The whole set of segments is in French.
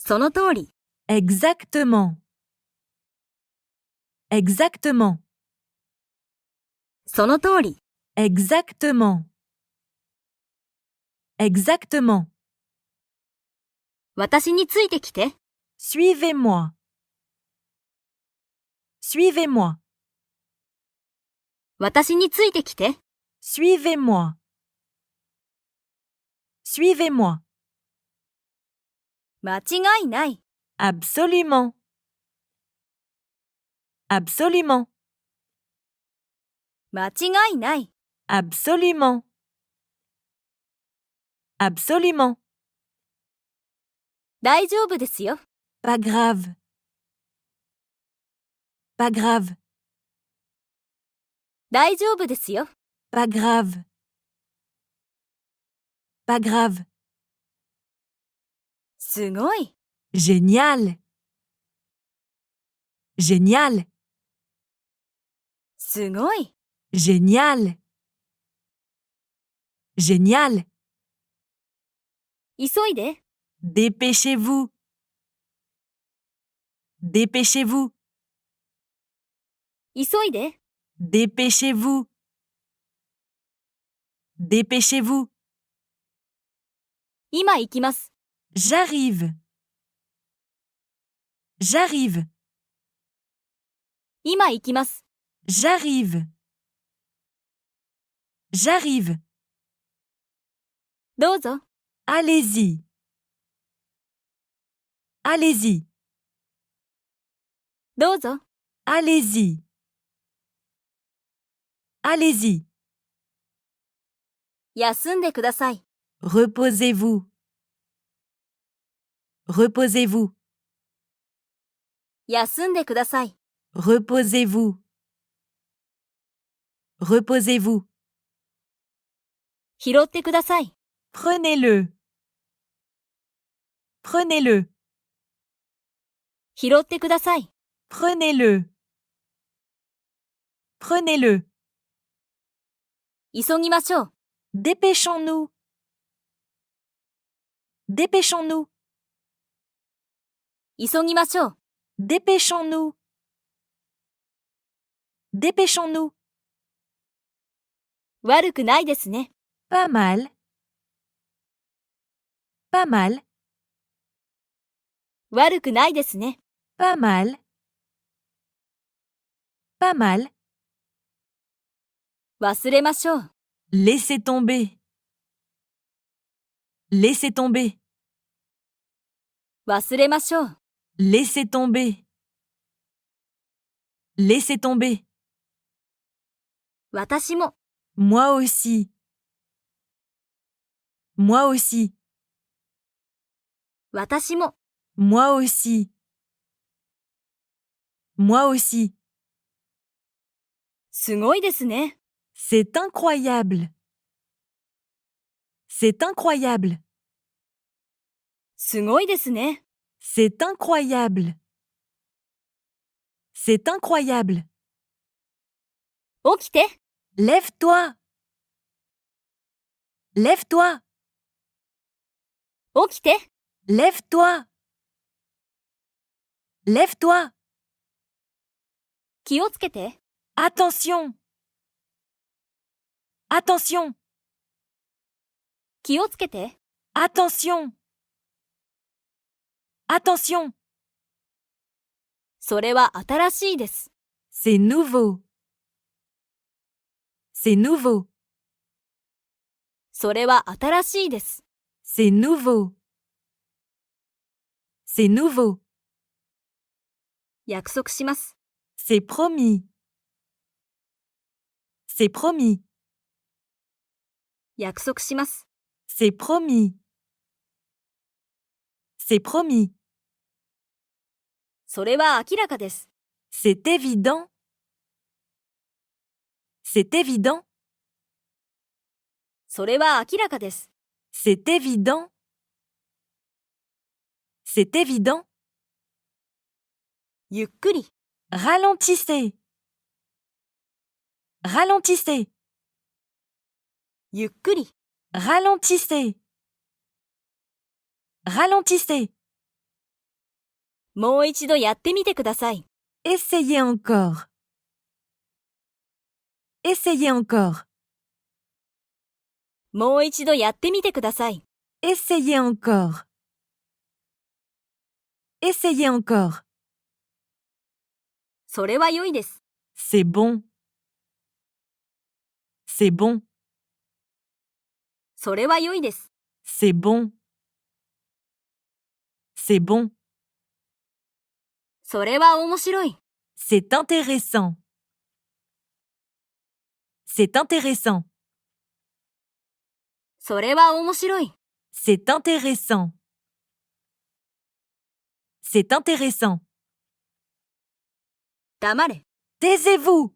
その通り。Exactement. Exactement. その通り。Exactement. Exactement. 私についてきて。Suivez-moi. Suivez-moi. 私についてきて。Suivez-moi. Suivez-moi. 間違いない。Absolument. Absolument. 間違いない。Absolument. Absolument. 大丈夫ですよ。Pas grave. Pas grave. 大丈夫ですよ。Pas grave. Pas grave. すごい。Génial. Génial. すごい。Génial. Génial. 急いで。Dépêchez-vous. Dépêchez-vous. 急いで。Dépêchez-vous. Dépêchez-vous. 今行きます。J'arrive. J'arrive. 今行きます。J'arrive. J'arrive. どうぞ。Allez-y. Allez-y. どうぞ。Allez-y. Allez-y. 休んでください。Reposez-vous. Reposez-vous. 休んでください。Reposez-vous. Reposez-vous. 拾ってください。Prenez-le. Prenez-le. 拾ってください。Prenez-le. Prenez-le. 急ぎましょう。Dépêchons-nous. Dépêchons-nous. 急ぎましょう。Dépêchons-nous. Dépêchons-nous. 悪くないですね。Pas mal. Pas mal. 悪くないですね。Pas mal. Pas mal. 忘れましょう。Laissez tomber. Laissez tomber. 忘れましょう。Laissez tomber. Laissez tomber. 私も。Moi aussi. Moi aussi. 私も。Moi aussi. Moi aussi. すごいですね。C'est incroyable. C'est incroyable. すごいですね。C'est incroyable. C'est incroyable. 起きて。Lève-toi. Lève-toi. 起きて。Lève-toi. Lève-toi. 気をつけて。Attention. Attention. 気をつけて。Attention. Attention. それは新しいです。C'est nouveau. C'est nouveau. それは新しいです。C'est nouveau. C'est nouveau. 約束します。C'est promis. C'est promis. 約束します。C'est promis. C'est promis. それは明らかです。C'est évident. C'est évident. それは明らかです。C'est évident. C'est évident. ゆっくり。Ralentissez. Ralentissez. ゆっくり。Ralentissez. Ralentissez. もう一度やってみてください。Essayez encore. Essayez encore. もう一度やってみてください。Essayez encore. Essayez encore. それは良いです。C'est bon. C'est bon. それは良いです。C'est bon. C'est bon. それは面白い。C'est intéressant. C'est intéressant. それは面白い。C'est intéressant. C'est intéressant. 黙れ。Taisez-vous.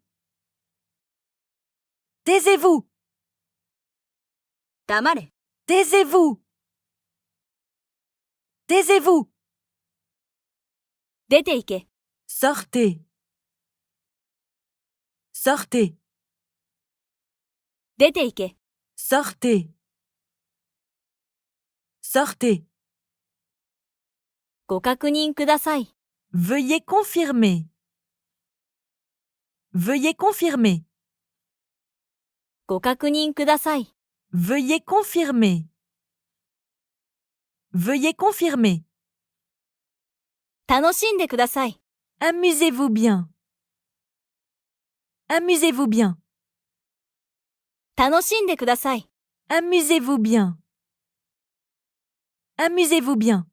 Taisez-vous. 黙れ。Taisez-vous. Taisez-vous. 出て行け。Sortez. Sortez. 出て行け。Sortez. Sortez. ご確認ください。 Veuillez confirmer. Veuillez confirmer. ご確認ください。 Veuillez confirmer. Veuillez confirmer. 楽しんでください。 Amusez-vous bien. Amusez-vous bien. 楽しんでください。 Amusez-vous bien. Amusez-vous bien.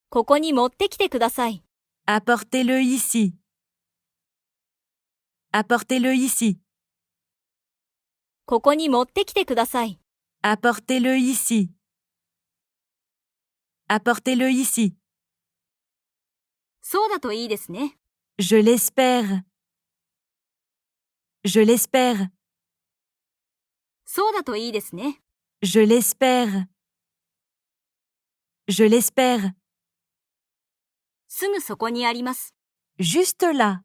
ここに持ってきてください。 Apportez-le ici. Apportez-le ici. ここに持ってきてください。 Apportez-le ici. Apportez-le ici. そうだといいですね。 Je l'espère. Je l'espère. そうだといいですね。 Je l'espère. Je l'espère. すぐそこにあります。 Juste là.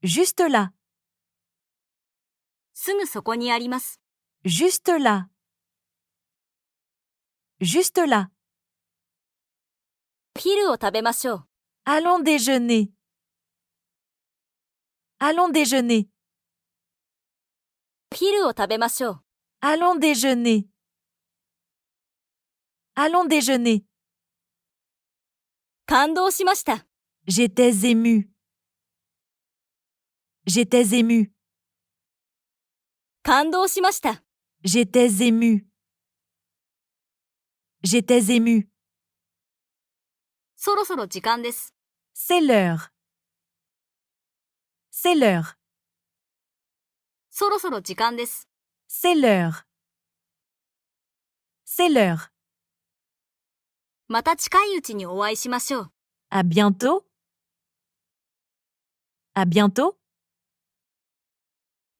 Juste là. すぐそこにあります。 Juste là. Juste là. お昼を食べましょう。 Allons déjeuner. Allons déjeuner. お昼を食べましょう。 Allons déjeuner. Allons déjeuner. 感動しました。 J'étais ému. J'étais ému. 感動しました。 J'étais ému. J'étais ému. そろそろ時間です。 C'est l'heure. C'est l'heure. そろそろ時間です。 C'est l'heure. C'est l'heure. また近いうちにお会いしましょう。 À bientôt. À bientôt.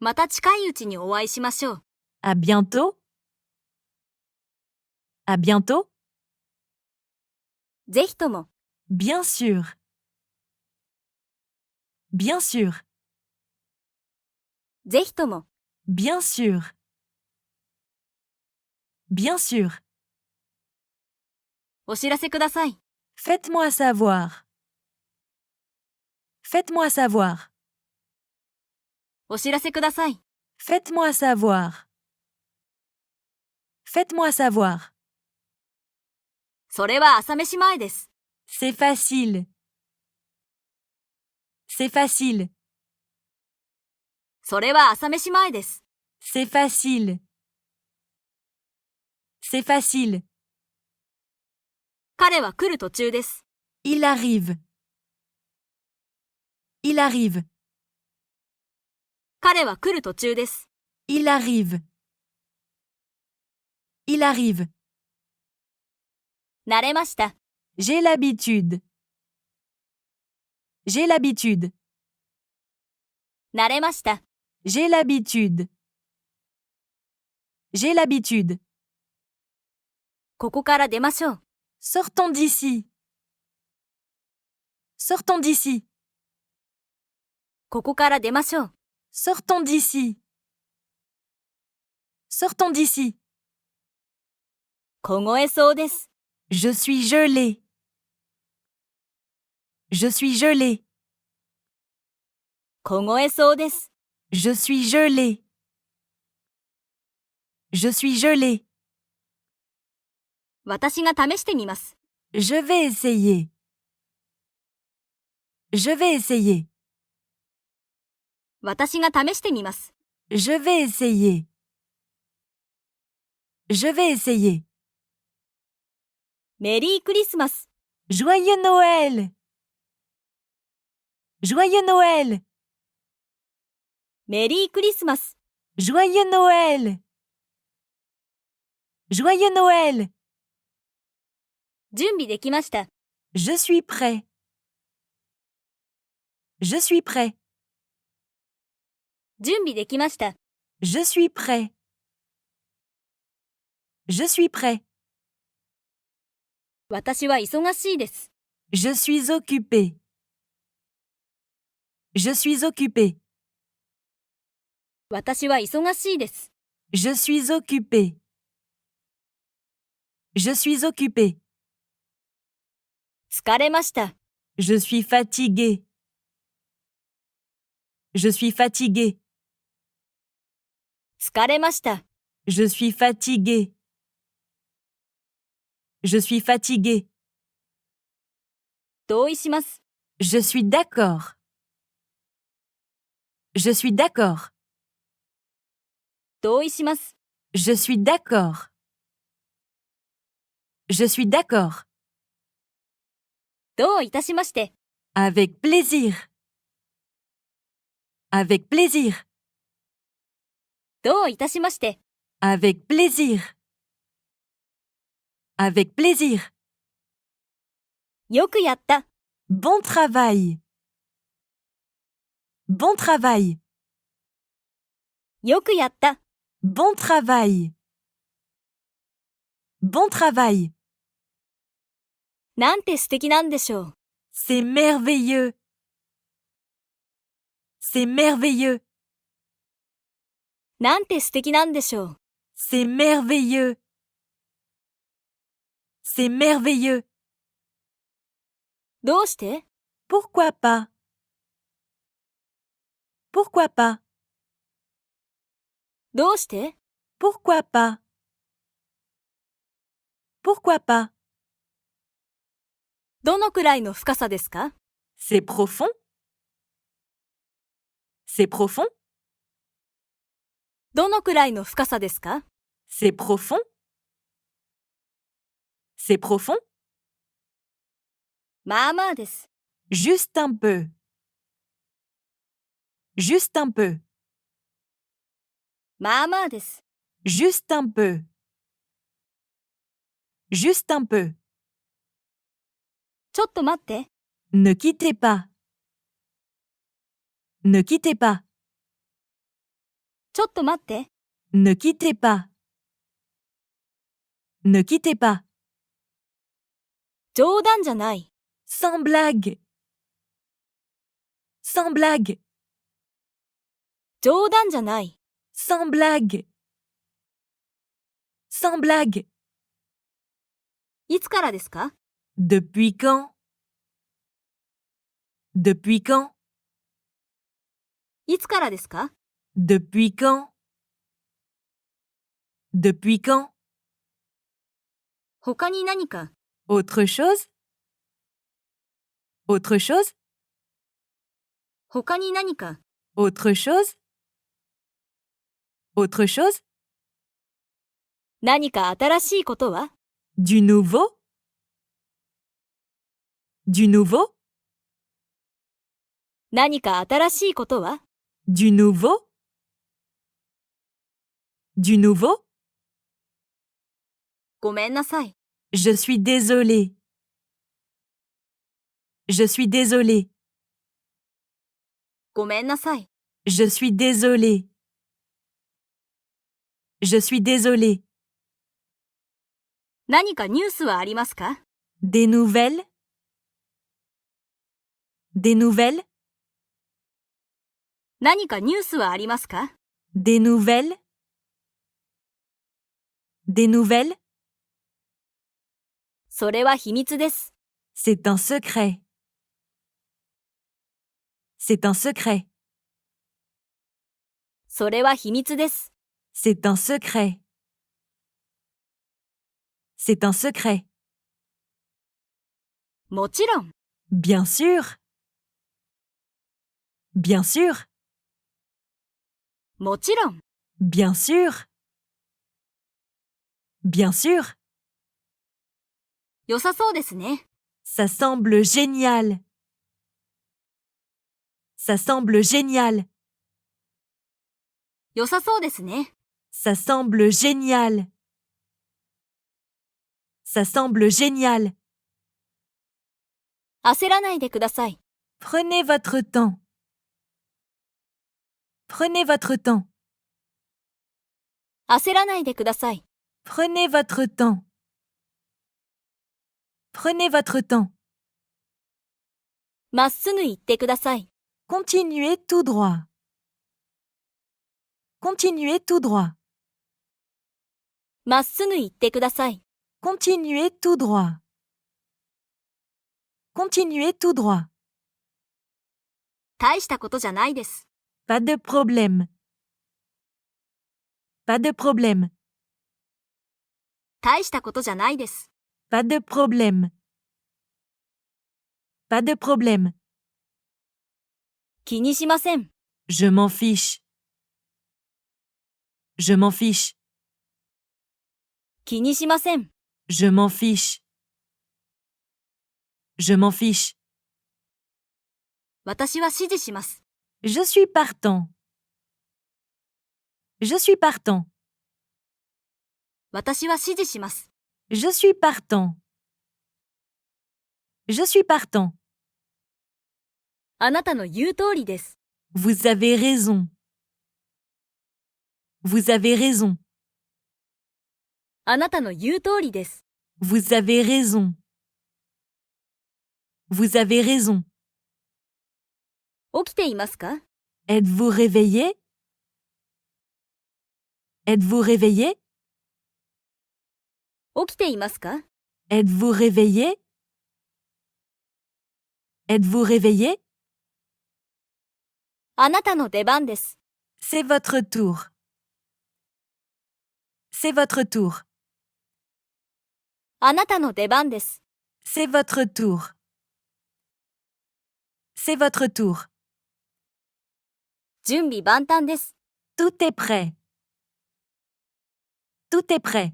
また近いうちにお会いしましょう。 À bientôt. À bientôt. ぜひとも。 Bien sûr. Bien sûr. ぜひとも。 Bien sûr. Bien sûr. お知らせください。 Faites-moi savoir. Faites-moi savoir. お知らせください。 Faites-moi savoir. Faites-moi savoir. それは朝飯前です。 C'est facile. C'est facile. それは朝飯前です。 C'est facile. C'est facile. 彼は来る途中です。 Il arrive. Il arrive. 彼は来る途中です。 Il arrive. Il arrive. 慣れました。 J'ai l'habitude. J'ai l'habitude. 慣れました。 J'ai l'habitude. J'ai l'habitude. ここから出ましょう。 Sortons d'ici. Sortons d'ici. ここから出ましょう。 Sortons d'ici. Sortons d'ici. 凍えそうです。Je suis gelé. Je suis gelé. 凍えそうです。Je suis gelé. Je suis gelé. 私が試してみます。Je vais essayer. Je vais essayer. 私が試してみます。Je vais essayer. Je vais essayer. メリークリスマス。 Joyeux Noël. Joyeux Noël. メリークリスマス。 Joyeux Noël. Joyeux Noël. 準備できました。 Je suis prêt. Je suis prêt. 準備できました。 Je suis prêt. Je suis prêt. 私は忙しいです。 Je suis occupé. Je suis occupé. 私は忙しいです。 Je suis occupé. Je suis occupé. 疲れました。 Je suis fatigué. Je suis fatigué. 疲れました。 Je suis fatigué. Je suis fatigué. 同意します。 Je suis d'accord. Je suis d'accord. 同意します。 Je suis d'accord. Je suis d'accord. どういたしまして。 Avec plaisir. Avec plaisir. どういたしまして。 Avec plaisir. Avec plaisir. よくやった。 Bon travail. Bon travail. よくやった。 Bon travail. Bon travail. なんて素敵なんでしょう。 C'est merveilleux. C'est merveilleux. なんて素敵なんでしょう。 C'est merveilleux. C'est merveilleux. どうして？ Pourquoi pas? Pourquoi pas? どうして？ Pourquoi pas? Pourquoi pas? どのくらいの深さですか？ C'est profond? C'est profond? どのくらいの深さですか？ C'est profond? C'est profond? まあまあです。 Juste un peu. Juste un peu. まあまあです。 Juste un peu. Juste un peu. ちょっと待って。 Ne quittez pas. Ne quittez pas. ちょっと待って。 Ne quittez pas. Ne quittez pas. 冗談じゃない。 Sans blague. Sans blague. 冗談じゃない。 Sans blague. Sans blague. いつからですか？ Depuis quand? Depuis quand? いつからですか？ Depuis quand? Depuis quand? 他に何か？ Autre chose? Autre chose? 他に何か？ Autre chose? Autre chose? 何か新しいことは？ Du nouveau? Du nouveau? 何か新しいことは？ Du nouveau? Du nouveau? ごめんなさい。 Je suis désolé. Je suis désolé. ごめんなさい。 Je suis désolé. Je suis désolé. 何かニュースはありますか？ Des nouvelles? Des nouvelles? 何かニュースはありますか？ Des nouvelles? Des nouvelles? それは秘密です。C'est un secret. C'est un secret. それは秘密です。C'est un secret. C'est un secret. もちろん。Bien sûr. Bien sûr. もちろん。Bien sûr. Bien sûr. 良さそうですね。Ça semble génial. Ça semble génial. 良さそうですね。Ça semble génial. Ça semble génial. 焦らないでください。Prenez votre temps. Prenez votre temps. 焦らないでください。Prenez votre temps. Prenez votre temps. まっすぐ行ってください。Continuez tout droit. Continuez tout droit. まっすぐ行ってください。Continuez tout droit. Continuez tout droit. 大したことじゃないです。Pas de problème. Pas de problème. 大したことじゃないです。Pas de problème. Pas de problème. 気にしません。Je m'en fiche. Je m'en fiche. 気にしません。Je m'en fiche. Je m'en fiche. 私は支持します。Je suis partant. Je suis partant. 私は支持します。Je suis partant. Je suis partant. あなたの言う通りです。Vous avez raison. Vous avez raison. あなたの言う通りです。Vous avez raison. Vous avez raison. 起きていますか？ Êtes-vous réveillé? Êtes-vous réveillé? 起きていますか？ Êtes-vous réveillé? Êtes-vous réveillé? あなたの出番です。C'est votre tour. C'est votre tour. あなたの出番です。C'est votre tour. C'est votre tour. 準備万端です。Tout est prêt. Tout est prêt.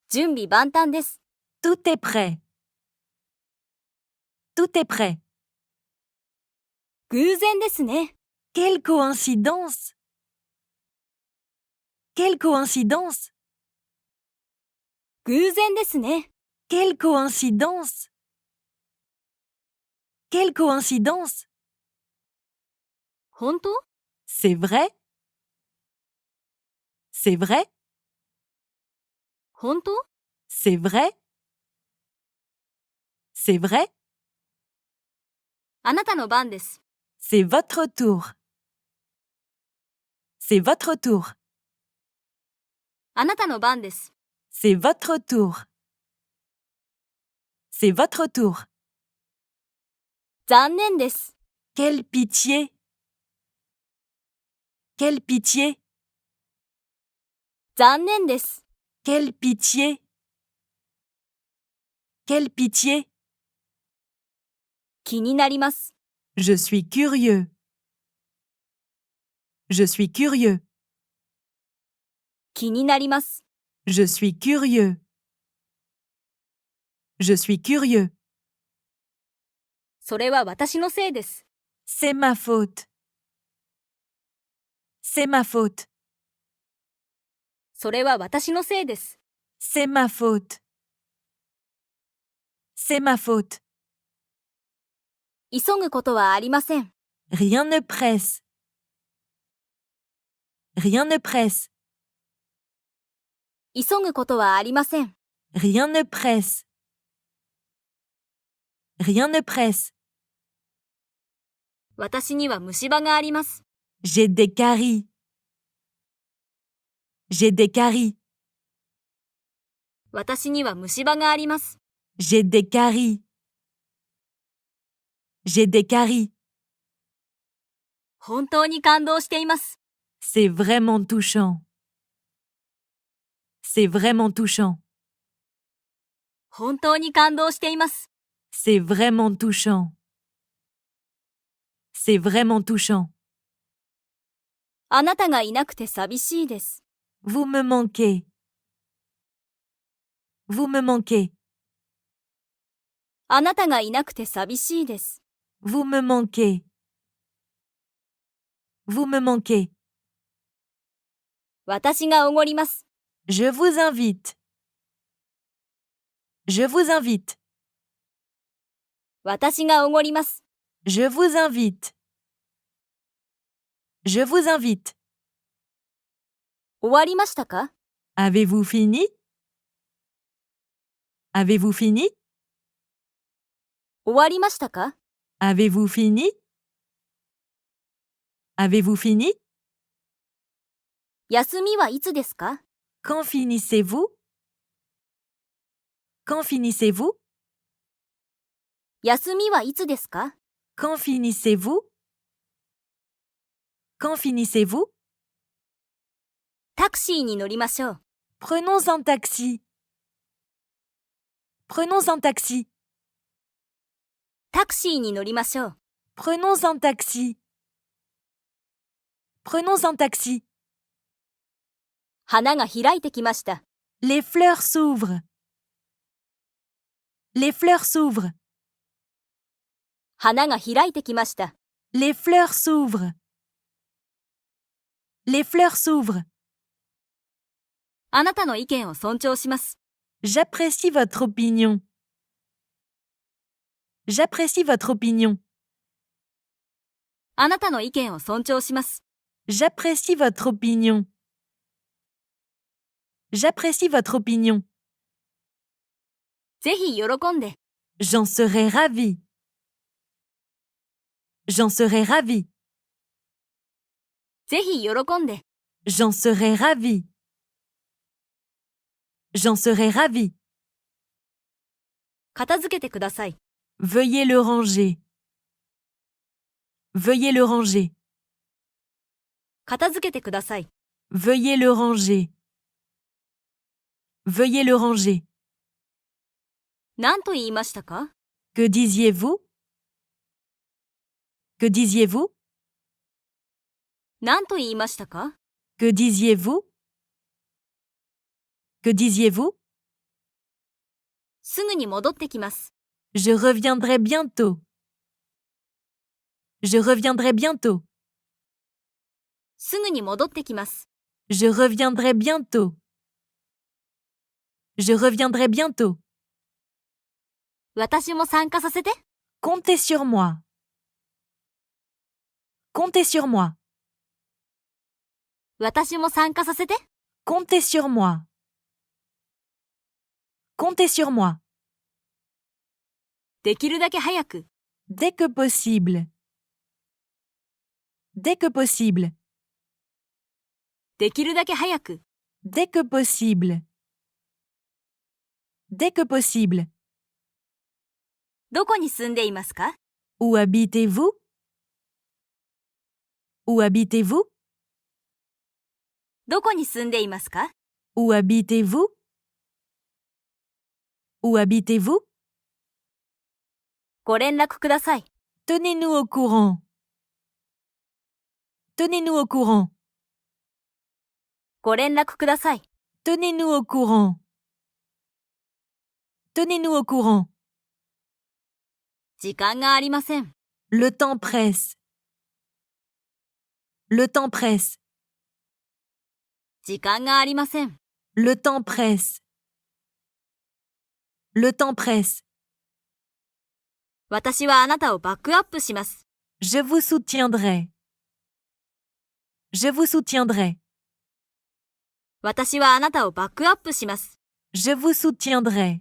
準備万端です。Tout est prêt. Tout est prêt. 偶然ですね。Quelle coïncidence! Quelle coïncidence! 偶然ですね。Quelle coïncidence! Quelle coïncidence! 本当？ C'est vrai? C'est vrai? 本当？ C'est vrai? C'est vrai? あなたの番です。C'est votre tour. C'est votre tour. あなたの番です。C'est votre tour. C'est votre tour. 残念です。Quelle pitié! Quelle pitié! 残念です。Quelle pitié! Quelle pitié! 気になります。Je suis curieux. Je suis curieux. 気になります。Je suis curieux. Je suis curieux. それは私のせいです。C'est ma faute. C'est ma faute. それは私のせいです。C'est ma faute. C'est ma faute. 急ぐことはありません。Rien ne presse. Rien ne presse. 急ぐことはありません。Rien ne presse. Rien ne presse. 私には虫歯があります。J'ai des caries. J'ai des caries. 私には虫歯があります。J'ai des caries. J'ai des caries. 本当に感動しています。C'est vraiment touchant. C'est vraiment touchant. 本当に感動しています。C'est vraiment touchant. C'est vraiment touchant. あなたがいなくて寂しいです。Vous me manquez. Vous me manquez. あなたがいなくて寂しいです。Vous me manquez. Vous me manquez. 私がおごります。Je vous invite. Je vous invite. 私がおごります。Je vous invite. Je vous invite. 終わりましたか？ Avez-vous fini? Avez-vous fini? 終わりましたか？ Avez-vous fini? Avez-vous fini? 休みはいつですか？ Quand finissez-vous? Quand finissez-vous? 休みはいつですか？ Quand finissez-vous? Quand finissez-vous? タクシーに乗りましょう。Prenons un taxi. Prenons un taxi. タクシーに乗りましょう。Prenons un taxi. Prenons un taxi. 花が開いてきました。Les fleurs s'ouvrent. Les fleurs s'ouvrent. 花が開いてきました。Les fleurs s'ouvrent. Les fleurs s'ouvrent. あなたの意見を尊重します。J'apprécie votre opinion. J'apprécie votre opinion. あなたの意見を尊重します。J'apprécie votre opinion. J'apprécie votre opinion. ぜひ喜んで。J'en serais ravi. J'en serais ravi. ぜひ喜んで。J'en serais ravi. J'en serais ravi. 片付けてください。Veuillez le ranger. Veuillez le ranger. 片付けてください。Veuillez le ranger. Veuillez le ranger. 何と言いましたか？ Que disiez-vous? Que disiez-vous? 何と言いましたか？ Que disiez-vous? Que disiez-vous? すぐに戻ってきます。Je reviendrai bientôt. Je reviendrai bientôt. すぐに戻ってきます。Je reviendrai bientôt. Je reviendrai bientôt. 私も参加させて。Comptez sur moi. Comptez sur moi. 私も参加させて。Comptez sur moi. Comptez sur moi. できるだけ早く。Dès que possible. Dès que possible. できるだけ早く。Dès que possible. Dès que possible. どこに住んでいますか？ Où habitez-vous? Où habitez-vous? どこに住んでいますか？ Où habitez-vous? Où habitez-vous? ご連絡ください。Tenez-nous au courant. Tenez-nous au courant. ご連絡ください。Tenez-nous au courant. Tenez-nous au courant. 時間がありません。Le temps presse. Le temps presse. 時間がありません。Le temps presse. Le temps presse. 私はあなたをバックアップします。Je vous soutiendrai. Je vous soutiendrai. 私はあなたをバックアップします。Je vous soutiendrai.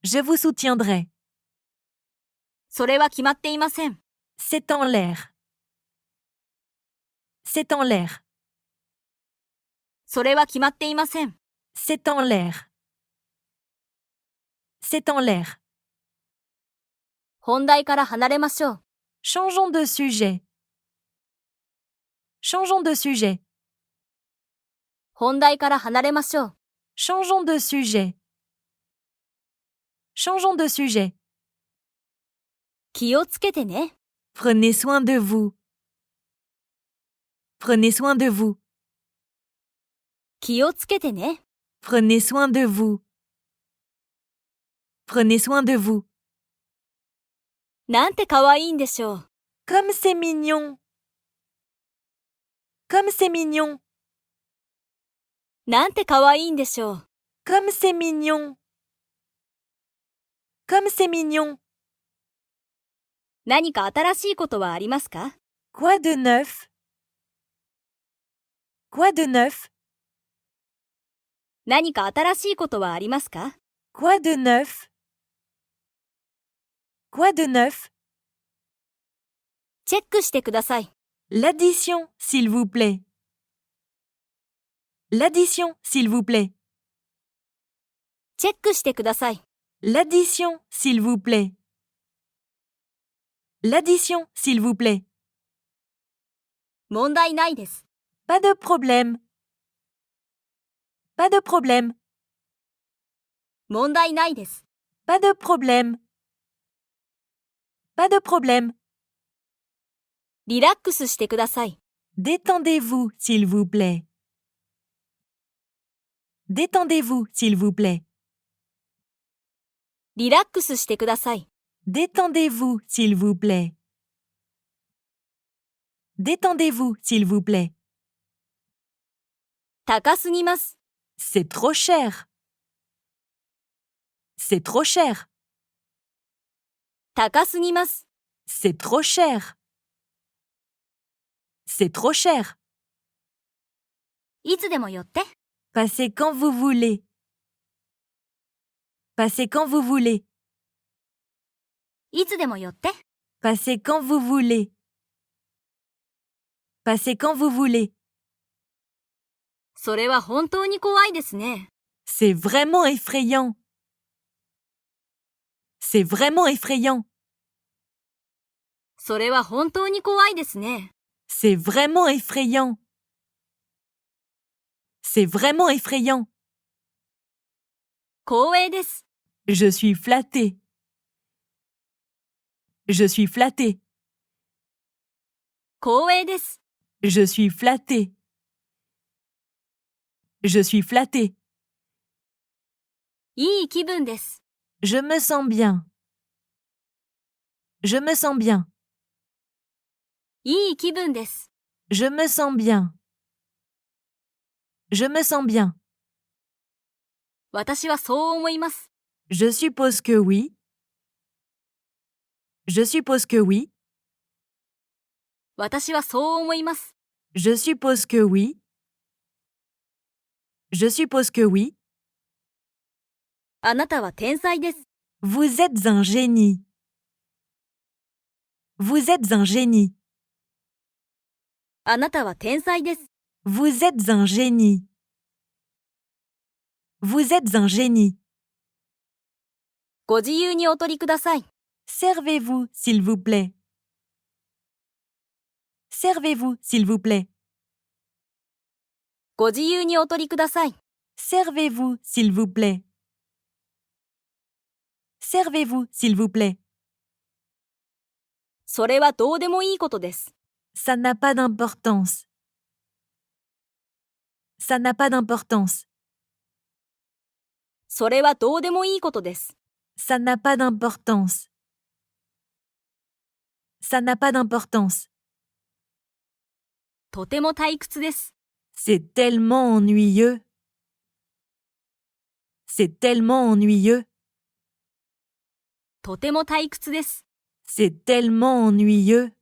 Je vous soutiendrai. それは決まっていません。C'est en l'air. C'est en l'air. それは決まっていません。C'est en l'air. C'est en l'air. 本題から離れましょう。 Changeons de sujet. Changeons de sujet. 本題から離れましょう。 Changeons de sujet. Changeons de sujet. 気をつけてね。 Prenez soin de vous. Prenez soin de vous. 気をつけてね。 Prenez soin de vous. Prenez soin de vous. なんて可愛いんでしょう。 Comme c'est mignon. Comme c'est mignon. なんて可愛いんでしょう。 Comme c'est mignon. Comme c'est mignon. 何か新しいことはありますか？ Quoi de neuf? Quoi de neuf? 何か新しいことはありますか？ Quoi de neuf? Quoi de neuf? チェックしてください。 L'addition, s'il vous plaît. L'addition, s'il vous plaît. チェックしてください。 L'addition, s'il vous plaît. L'addition, s'il vous plaît. 問題ないです。 Pas de problème. Pas de problème. 問題ないです。 Pas de problème. Pas de problème. リラックスしてください。 Détendez-vous, s'il vous plaît. Détendez-vous, s'il vous plaît. リラックスしてください。 Détendez-vous, s'il vous plaît. Détendez-vous, s'il vous plaît. 高すぎます。 C'est trop cher. C'est trop cher. 高すぎます。 C'est trop cher. C'est trop cher. いつでも寄って。 Passez quand vous voulez. Passez quand vous voulez. いつでも寄って。 Passez quand vous voulez. Passez quand vous voulez. それは本当に怖いですね。 C'est vraiment effrayant. C'est vraiment effrayant. それは本当に怖いですね。 C'est vraiment effrayant. C'est vraiment effrayant. 光栄です。 Je suis flatté. Je suis flatté. 光栄です。 Je suis flatté. Je suis flatté. いい気分です。 Je me sens bien. Je me sens bien. いい気分です。 Je me sens bien. Je me sens bien. 私はそう思います。 Je suppose que oui. Je suppose que oui. 私はそう思います。 Je suppose que oui. Je suppose que oui. あなたは天才です。 Vous êtes un génie. Vous êtes un génie. あなたは天才です。 Vous êtes un génie. Vous êtes un génie. ご自由にお取りください。 Servez-vous, s'il vous plaît. Servez-vous, s'il vous plaît. ご自由にお取りください。 Servez-vous, s'il vous plaît. Servez-vous, s'il vous plaît. それはどうでもいいことです。 Ça n'a pas d'importance. Ça n'a pas d'importance. それはどうでもいいことです。 Ça n'a pas d'importance. Ça n'a pas d'importance. とても退屈です。 C'est tellement ennuyeux. C'est tellement ennuyeux. とても退屈です。 C'est tellement ennuyeux.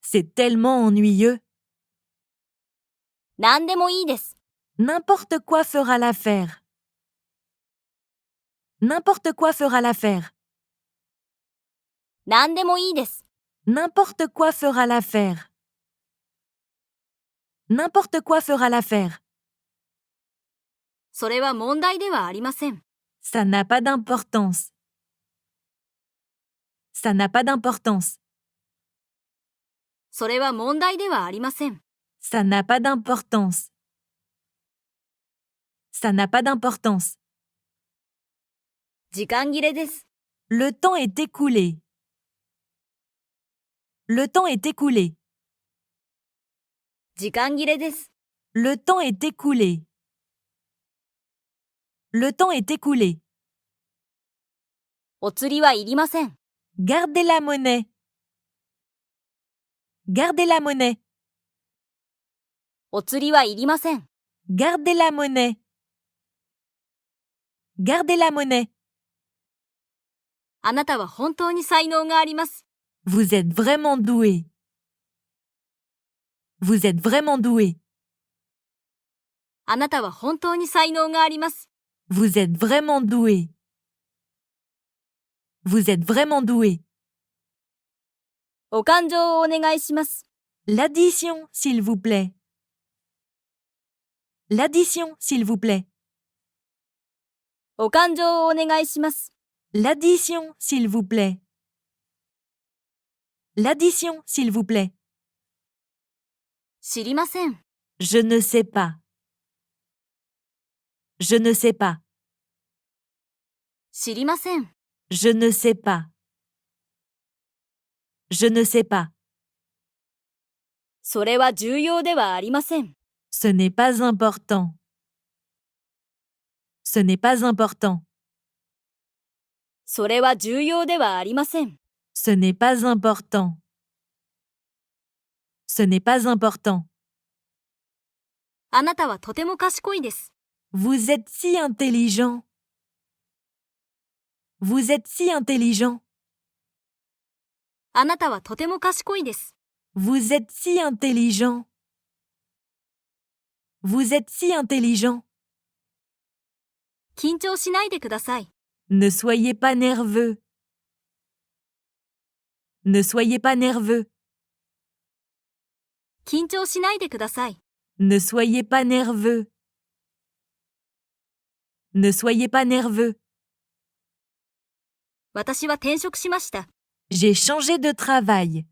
C'est tellement ennuyeux. 何でもいいです。 N'importe quoi fera l'affaire. N'importe quoi fera l'affaire. 何でもいいです。 N'importe quoi fera l'affaire. N'importe quoi fera l'affaire. それは問題ではありません。Ça n'a pas d'importance. Ça n'a pas d'importance. それは問題ではありません。Ça n'a pas d'importance. Ça n'a pas d'importance. 時間切れです。Le temps est écoulé. Le temps est écoulé. 時間切れです。Le temps est écoulé. Le temps est écoulé. お釣りはいりません。Gardez la monnaie. Gardez la monnaie. お釣りはいりません。Gardez la monnaie. Gardez la monnaie. あなたは本当に才能があります。Vous êtes vraiment doué. Vous êtes vraiment doué. あなたは本当に才能があります。Vous êtes vraiment doué. Vous êtes vraiment doué. お勘定をお願いします。L'addition, s'il vous plaît. L'addition, s'il vous plaît. お勘定をお願いします。L'addition, s'il vous plaît. L'addition, s'il vous plaît. 知りません。Je ne sais pas. Je ne sais pas. 知りません。Je ne sais pas. Je ne sais pas. それは重要ではありません。Ce n'est pas important. Ce n'est pas important. それは重要ではありません。Ce n'est pas important. Ce n'est pas important. あなたはとても賢いです。Vous êtes si intelligent. Vous êtes si intelligent. あなたはとても賢いです。Vous êtes si intelligent. Vous êtes si intelligent. 緊張しないでください。Ne soyez pas nerveux. Ne soyez pas nerveux. 緊張しないでください。Ne soyez pas nerveux. Ne soyez pas nerveux. 私は転職しました。J'ai changé de travail.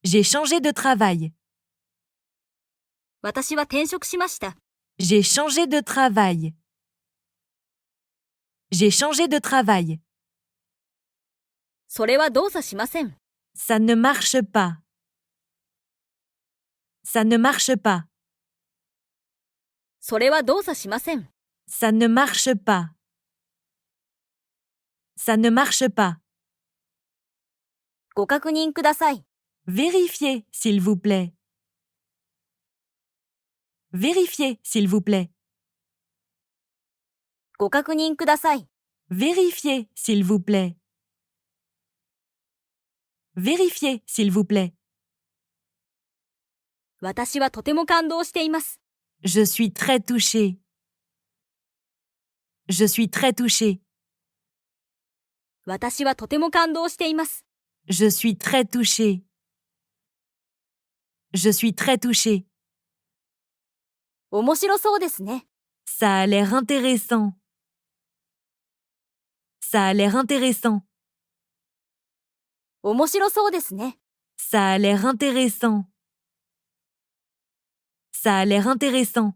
J'ai changé de travail. 私は転職しました。J'ai changé de travail. J'ai changé de travail. それは動作しません。Ça ne marche pas. Ça ne marche pas. それは動作しません。Ça ne marche pas. Ça ne marche pas. ご確認ください。Vérifiez, s'il vous plaît. Vérifiez, s'il vous plaît. ご確認ください。Vérifiez, s'il vous plaît. Vérifiez, s'il vous plaît. 私はとても感動しています。Je suis très touché. Je suis très touché. 私はとても感動しています。Je suis très touché. Je suis très touché. 面白そうですね。Ça a l'air intéressant. Ça a l'air intéressant. 面白そうですね。Ça a l'air intéressant. Ça a l'air intéressant.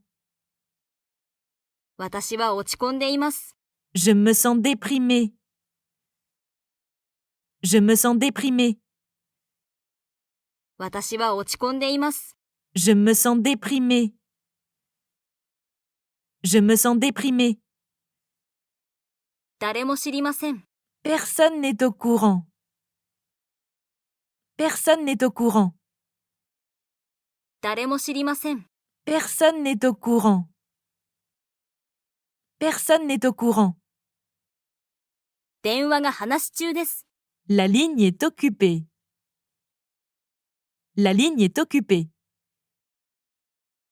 私は落ち込んでいます。Je me sens déprimé. Je me sens déprimé. 私は落ち込んでいます。Je me sens déprimé. Je me sens déprimé. 誰も知りません。Personne n'est au courant. Personne n'est au courant. 誰も知りません。Personne n'est au courant. Personne n'est au courant. 電話が話し中です。La ligne est occupée. La ligne est occupée.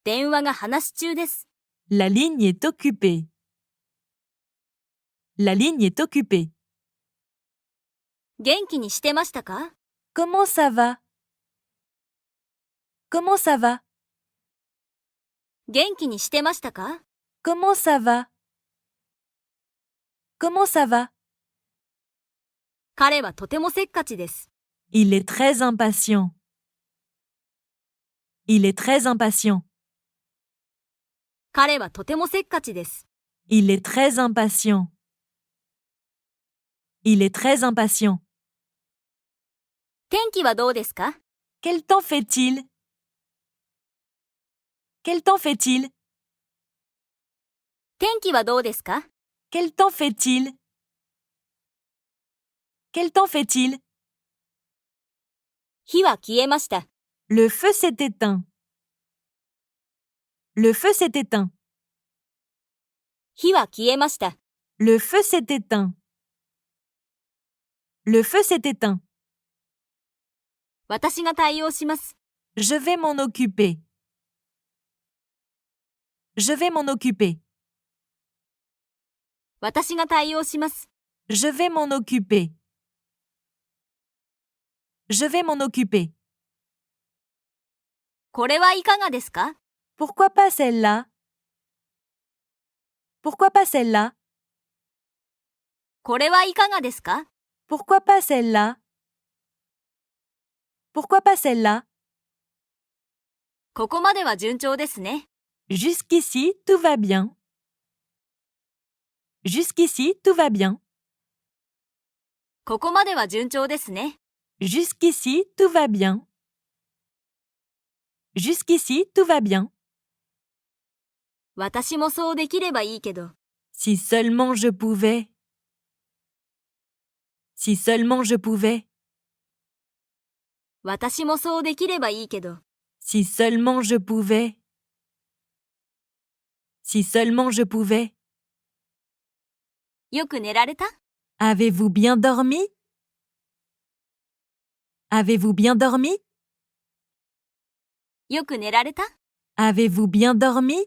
電話が話し中です。La ligne est occupée. La ligne est occupée. 元気にしてましたか？ Comment ça va? Comment ça va? 元気にしてましたか？ Comment ça va? Comment ça va? 彼はとてもせっかちです。Il est très impatient. Il est très impatient. 彼はとてもせっかちです。Il est très impatient. Il est très impatient. 天気はどうですか？ Quel temps fait-il? Quel temps fait-il? 天気はどうですか？ Quel temps fait-il? Quel temps fait-il? 火は消えました。Le feu s'est éteint. Le feu s'est éteint. 火は消えました。Le feu s'est éteint. Le feu s'est éteint. 私が対応します。Je vais m'en occuper. Je vais m'en occuper. 私が対応します。Je vais m'en occuper. Je vais m'en occuper. これはいかがですか？ Pourquoi pas celle-là? Pourquoi pas celle-là? これはいかがですか？ Pourquoi pas celle-là? Pourquoi pas celle-là? ここまでは順調ですね。Jusqu'ici, tout va bien. Jusqu'ici, tout va bien. ここまでは順調ですね。Jusqu'ici, tout va bien. Jusqu'ici, tout va bien. 私もそうできればいいけど。 Si seulement je pouvais. Si seulement je pouvais. 私もそうできればいいけど。 Si seulement je pouvais. Si seulement je pouvais. よく寝られた？ Avez-vous bien dormi? Avez-vous bien dormi? よく寝られた？ Avez-vous bien dormi?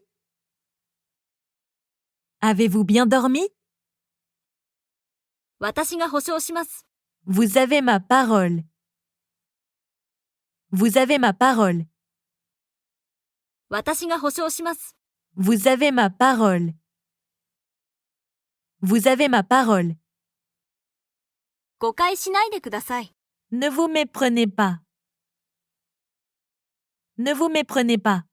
Avez-vous bien dormi? 私が保証します。 Vous avez ma parole. Vous avez ma parole. 私が保証します。 Vous avez ma parole. Vous avez ma parole. 誤解しないでください。 Ne vous méprenez pas. Ne vous méprenez pas.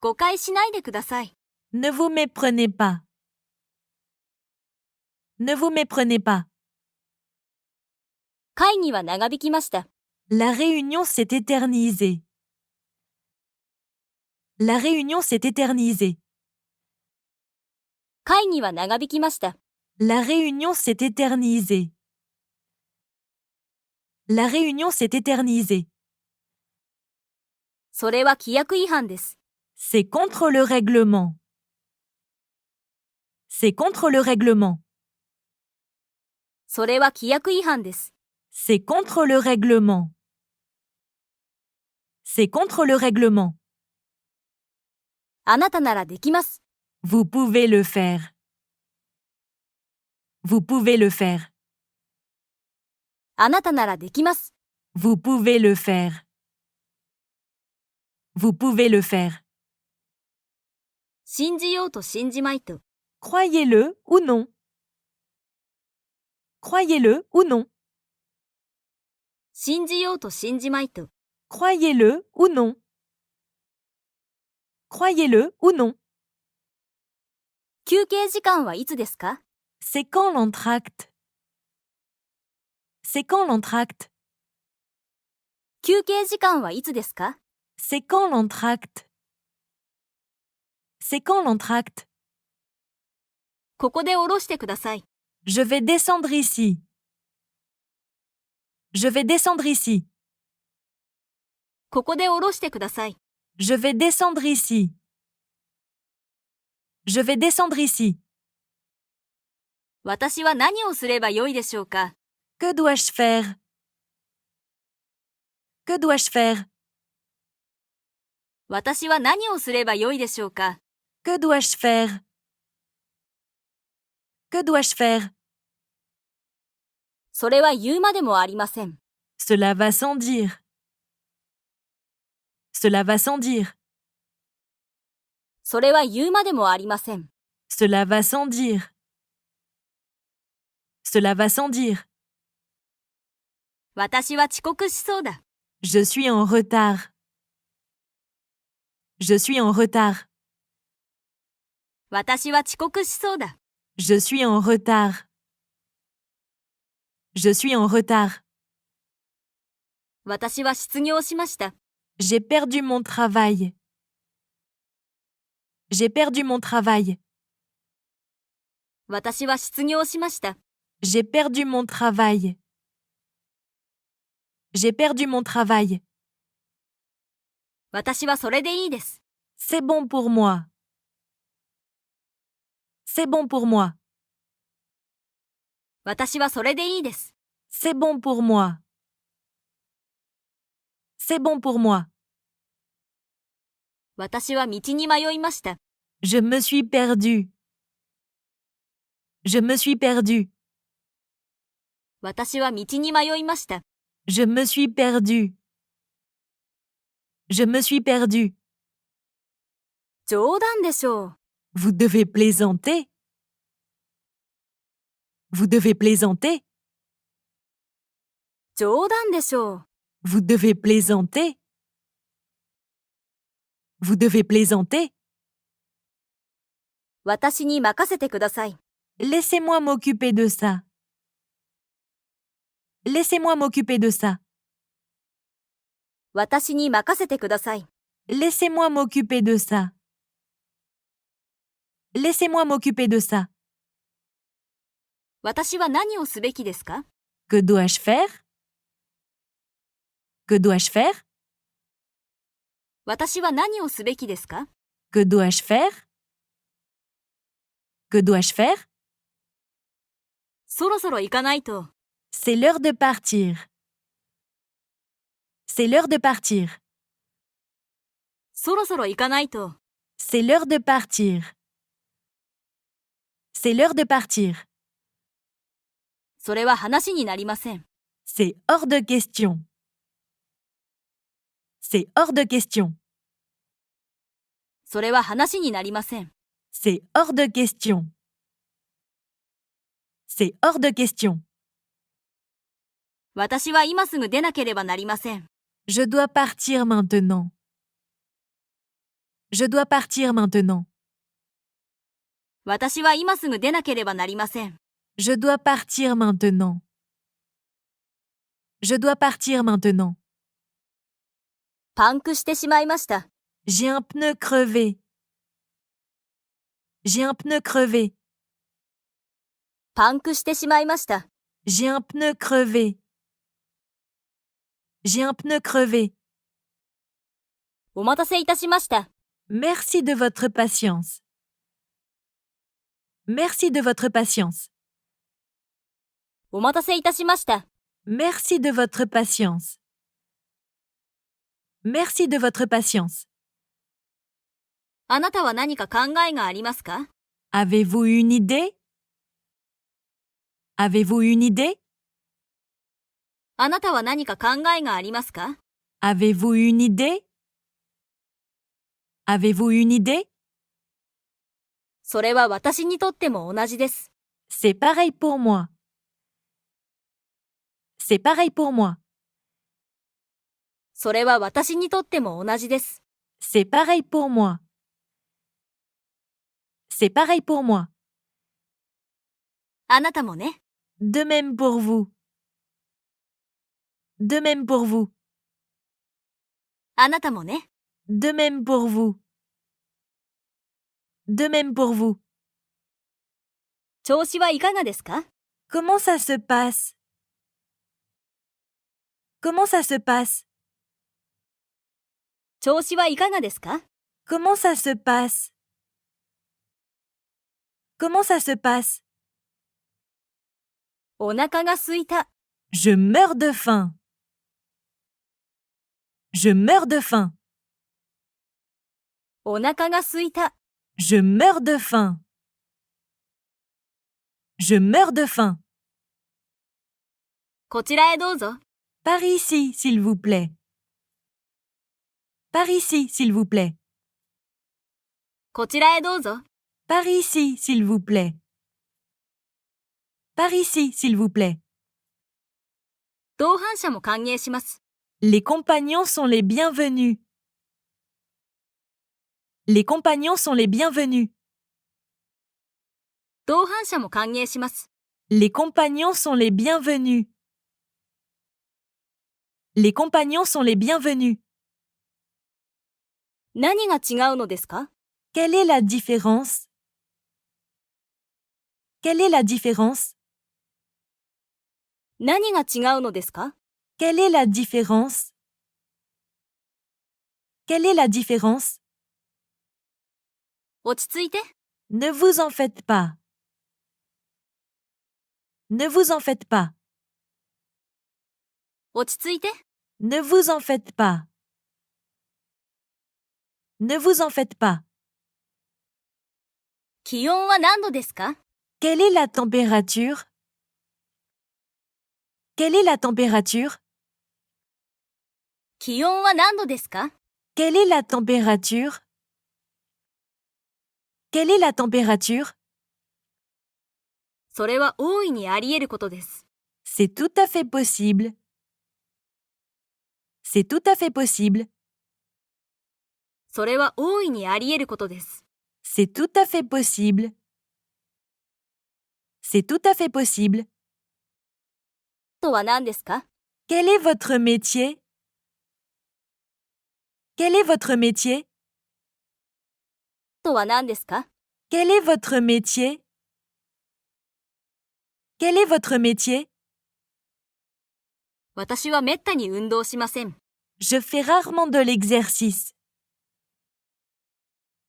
誤解しないでください。 Ne vous méprenez pas. Ne vous méprenez pas. 会議は長引きました。 La réunion s'est éternisée. La réunion s'est éternisée. 会議は長引きました。 La réunion s'est éternisée. La réunion s'est éternisée. それは規約違反です。 C'est contre le règlement. C'est contre le règlement. それは規約違反です。 C'est contre le règlement. C'est contre le règlement. あなたならできます。 Vous pouvez le faire. Vous pouvez le faire. あなたならできます。 Vous pouvez le faire. Vous pouvez le faire. 信じようと信じまいと。 Croyez-le ou non. Croyez-le ou non. 信じようと信じまいと。 Croyez-le ou non. Croyez-le ou non. 休憩時間はいつですか？ C'est quand l'entracte? C'est quand l'entracte? 休憩時間はいつですか？ C'est quand l'entracte? C'est quand l'entracte? ここで降ろしてください。 Je vais descendre ici. Je vais descendre ici. ここで降ろしてください。 Je vais descendre ici. Je vais descendre ici. 私は何をすればよいでしょうか？ Que dois-je faire? Que dois-je faire? 私は何をすればよいでしょうか？ Que dois-je faire? Que dois-je faire? それは言うまでもありません。 Cela va sans dire. Cela va sans dire. それは言うまでもありません。Cela va sans dire. Cela va sans dire. 私は遅刻しそうだ。Je suis en retard. Je suis en retard. 私は遅刻しそうだ。Je suis en retard. Je suis en retard. 私は失業しました。J'ai perdu mon travail. J'ai perdu mon travail. 私は失業しました。J'ai perdu mon travail. J'ai perdu mon travail. 私はそれでいいです。C'est bon pour moi. C'est bon pour moi. 私はそれでいいです。C'est bon pour moi. C'est bon pour moi. 私は道に迷いました。Je me suis perdu. Je me suis perdu. 私は道に迷いました。Je me suis perdu. Je me suis perdu. 冗談でしょう。Vous devez plaisanter. Vous devez plaisanter. 冗談でしょう。Vous devez plaisanter. Vous devez plaisanter. 私に任せてください。Laissez-moi m'occuper de ça. Laissez-moi m'occuper de ça. 私に任せてください。Laissez-moi m'occuper de ça. Laissez-moi m'occuper de ça. 私は何をすべきですか？ Que dois-je faire? Que dois-je faire? 私は何をすべきですか？ Que dois-je faire? Que dois-je faire? そろそろ行かないと。C'est l'heure de partir. C'est l'heure de partir. そろそろ行かないと。C'est l'heure de partir. C'est l'heure de partir. それは話になりません。C'est hors de question. C'est hors de question. それは話になりません。C'est hors de question. C'est hors de question. 私は今すぐ出なければなりません。Je dois partir maintenant. Je dois partir maintenant. 私は今すぐ出なければなりません。Je dois partir maintenant. Je dois partir maintenant. パンクしてしまいました。J'ai un pneu crevé. J'ai un pneu crevé. パンクしてしまいました。J'ai un pneu crevé. J'ai un pneu crevé. お待たせいたしました。Merci de votre patience. Merci de votre patience. お待たせいたしました。Merci de votre patience. Merci de votre patience. あなたは何か考えがありますか？ Avez-vous une idée? Avez-vous une idée? あなたは何か考えがありますか？ Avez-vous une idée? Avez-vous une idée? それは私にとっても同じです。C'est pareil pour moi. C'est pareil pour moi. それは私にとっても同じです。C'est pareil pour moi. C'est pareil pour moi. あなたもね。De même pour vous. De même pour vous. あなたもね。De même pour vous. De même pour vous. 調子はいかがですか？ Comment ça se passe? Comment ça se passe? 調子はいかがですか？ Comment ça se passe? Comment ça se passe? お腹が空いた。Je meurs de faim. Je meurs de faim. お腹が空いた。Je meurs de faim. Je meurs de faim. こちらへどうぞ。Par ici, s'il vous plaît. Par ici, s'il vous plaît. こちらへどうぞ。Par ici, s'il vous plaît. Par ici, s'il vous plaît. 同伴者も歓迎します。Les compagnons sont les bienvenus. Les compagnons sont les bienvenus. 同伴者も歓迎します。Les compagnons sont les bienvenus. Les compagnons sont les bienvenus. 何が違うのですか？ Quelle est la différence? Quelle est la différence? 何が違うのですか？ Quelle est la différence? Quelle est la différence? 落ち着いて。Ne vous en faites pas. Ne vous en faites pas. 落ち着いて。Ne vous en faites pas. Ne vous en faites pas. 気温は何度ですか？ Quelle est la température? Quelle est la température? 気温は何度ですか？ Quelle est la température? Quelle est la température? それは大いにあり得ることです。C'est tout à fait possible. C'est tout à fait possible. それは大いにあり得ることです。C'est tout à fait possible. C'est tout à fait possible. とは何ですか？ Quel est votre métier? Quel est votre métier? とは何ですか？ Quel est votre métier? Quel est votre métier? 私はめったに運動しません。Je fais rarement de l'exercice.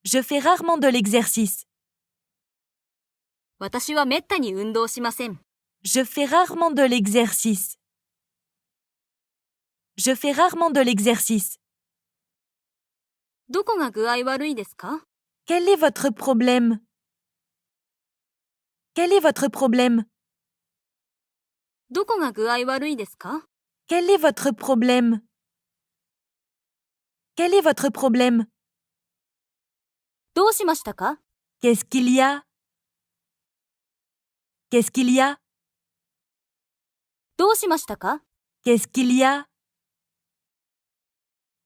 Je fais rarement de l'exercice. 私はめったに運動しません。Je fais rarement de l'exercice. Je fais rarement de l'exercice. どこが具合悪いですか？ Quel est votre problème? Quel est votre problème? どこが具合悪いですか？ Quel est votre problème? Quel est votre problème? どうしましたか？ Qu'est-ce qu'il y a? Qu'est-ce qu'il y a? どうしましたか？ Qu'est-ce qu'il y a?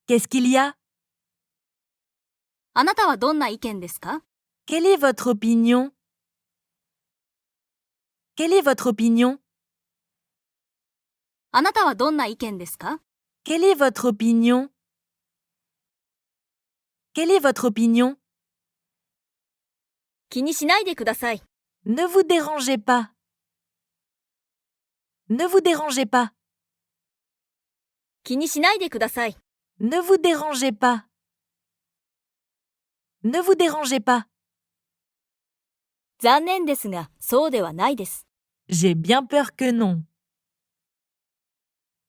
Qu'est-ce qu'il y a? あなたはどんな意見ですか？ Quelle est votre opinion? Quelle est votre opinion? あなたはどんな意見ですか？ Quelle est votre opinion? Quelle est votre opinion? 気にしないでください。Ne vous dérangez pas. Ne vous dérangez pas. 気にしないでください。Ne vous dérangez pas. Ne vous dérangez pas. 残念ですが、そうではないです。J'ai bien peur que non.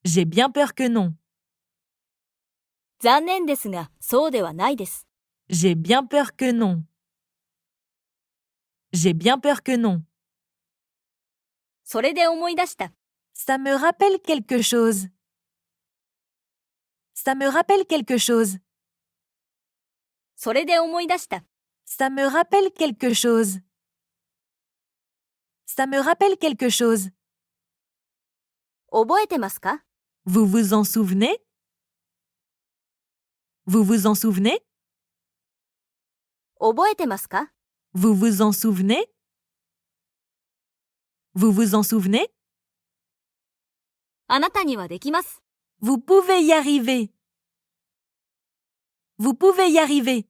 J'ai bien peur que non. 残念ですが、そうではないです。J'ai bien peur que non. J'ai bien peur que non. それで思い出した。Ça me rappelle quelque chose. Ça me rappelle quelque chose. それで思い出した。Ça me rappelle quelque chose. Ça me rappelle quelque chose. 覚えてますか？ Vous vous en souvenez? Vous vous en souvenez? 覚えてますか？ Vous vous en souvenez? Vous vous en souvenez? あなたにはできます。Vous pouvez y arriver. Vous pouvez y arriver.